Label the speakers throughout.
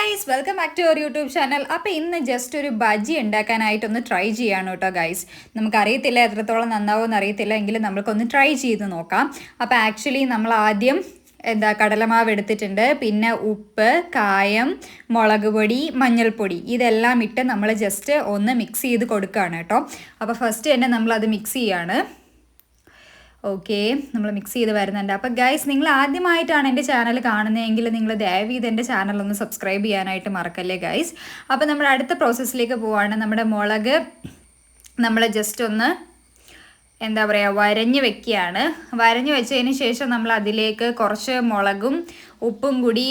Speaker 1: Guys welcome back to our YouTube channel. അപ്പോൾ ഇന്ന് just ഒരു ബജി ഉണ്ടാക്കാനായിട്ടൊന്ന് ട്രൈ ചെയ്യാണ് കേട്ടോ ഗൈസ്. നമുക്കറിയത്തില്ല എത്രത്തോളം നന്നാവുമെന്ന് അറിയത്തില്ല, എങ്കിലും നമ്മൾക്കൊന്ന് ട്രൈ ചെയ്ത് നോക്കാം. അപ്പോൾ ആക്ച്വലി നമ്മൾ ആദ്യം കടലമാവ് എടുത്തിട്ടുണ്ട്, പിന്നെ ഉപ്പ്, കായം, മുളക് പൊടി, മഞ്ഞൾപ്പൊടി ഇതെല്ലാം ഇട്ട് നമ്മൾ ജസ്റ്റ് ഒന്ന് മിക്സ് ചെയ്ത് കൊടുക്കുകയാണ് കേട്ടോ. അപ്പോൾ ഫസ്റ്റ് തന്നെ നമ്മളത് മിക്സ് ചെയ്യാണ്. ഓക്കെ, നമ്മൾ മിക്സ് ചെയ്ത് വരുന്നുണ്ട്. അപ്പോൾ ഗൈസ്, നിങ്ങൾ ആദ്യമായിട്ടാണ് എൻ്റെ ചാനൽ കാണുന്നതെങ്കിൽ നിങ്ങൾ ദയവ് ചെയ്ത് എൻ്റെ ചാനലൊന്ന് സബ്സ്ക്രൈബ് ചെയ്യാനായിട്ട് മറക്കല്ലേ ഗൈസ്. അപ്പോൾ നമ്മൾ അടുത്ത പ്രോസസ്സിലേക്ക് പോവുകയാണ്. നമ്മുടെ മുളക് നമ്മൾ ജസ്റ്റ് ഒന്ന് എന്താ പറയുക വരഞ്ഞ് വെക്കുകയാണ്. വരഞ്ഞ് വെച്ചതിന് ശേഷം നമ്മൾ അതിലേക്ക് കുറച്ച് മുളകും ഉപ്പും കൂടി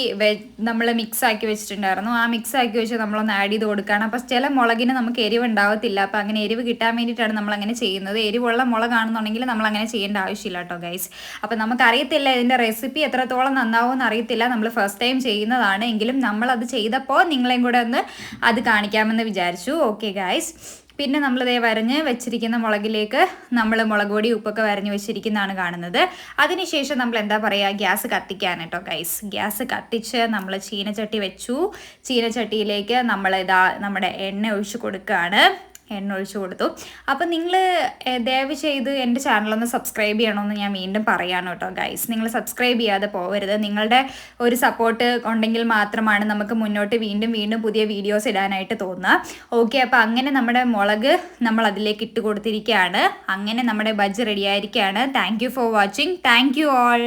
Speaker 1: നമ്മൾ മിക്സാക്കി വെച്ചിട്ടുണ്ടായിരുന്നു. ആ മിക്സാക്കി വെച്ച് നമ്മളൊന്ന് ആഡ് ചെയ്ത് കൊടുക്കുകയാണ്. അപ്പോൾ ചില മുളകിന് നമുക്ക് എരിവ് ഉണ്ടാവത്തില്ല, അപ്പോൾ അങ്ങനെ എരിവ് കിട്ടാൻ വേണ്ടിയിട്ടാണ് നമ്മളങ്ങനെ ചെയ്യുന്നത്. എരിവുള്ള മുളകാണെന്നുണ്ടെങ്കിൽ നമ്മളങ്ങനെ ചെയ്യേണ്ട ആവശ്യമില്ല കേട്ടോ ഗൈസ്. അപ്പോൾ നമുക്കറിയത്തില്ല ഇതിൻ്റെ റെസിപ്പി എത്രത്തോളം നന്നാവുമെന്ന് അറിയത്തില്ല, നമ്മൾ ഫസ്റ്റ് ടൈം ചെയ്യുന്നതാണ്. എങ്കിലും നമ്മളത് ചെയ്തപ്പോൾ നിങ്ങളെയും കൂടെ ഒന്ന് അത് കാണിക്കാമെന്ന് വിചാരിച്ചു. ഓക്കെ ഗൈസ്, പിന്നെ നമ്മളിതേ വരഞ്ഞ് വെച്ചിരിക്കുന്ന മുളകിലേക്ക് നമ്മൾ മുളക് പൊടി ഉപ്പൊക്കെ വരഞ്ഞ് വെച്ചിരിക്കുന്നതാണ് കാണുന്നത്. അതിനുശേഷം നമ്മൾ എന്താ പറയുക, ഗ്യാസ് കത്തിക്കാൻ കേട്ടോ ഗൈസ്. ഗ്യാസ് കത്തിച്ച് നമ്മൾ ചീനച്ചട്ടി വെച്ചു. ചീനച്ചട്ടിയിലേക്ക് നമ്മുടെ എണ്ണ ഒഴിച്ച് കൊടുക്കുകയാണ്. എണ്ണ ഒഴിച്ചു കൊടുത്തു. അപ്പം നിങ്ങൾ ദയവ് ചെയ്ത് എൻ്റെ ചാനലൊന്ന് സബ്സ്ക്രൈബ് ചെയ്യണമെന്ന് ഞാൻ വീണ്ടും പറയാണ് കേട്ടോ ഗൈസ്. നിങ്ങൾ സബ്സ്ക്രൈബ് ചെയ്യാതെ പോകരുത്. നിങ്ങളുടെ ഒരു സപ്പോർട്ട് ഉണ്ടെങ്കിൽ മാത്രമാണ് നമുക്ക് മുന്നോട്ട് വീണ്ടും വീണ്ടും പുതിയ വീഡിയോസ് ഇടാനായിട്ട് തോന്നുക. ഓക്കെ, അപ്പോൾ അങ്ങനെ നമ്മുടെ മുളക് നമ്മൾ അതിലേക്ക് ഇട്ട് കൊടുത്തിരിക്കുകയാണ്. അങ്ങനെ നമ്മുടെ ബജി റെഡി ആയിരിക്കുകയാണ്. Thank you for watching. Thank you all.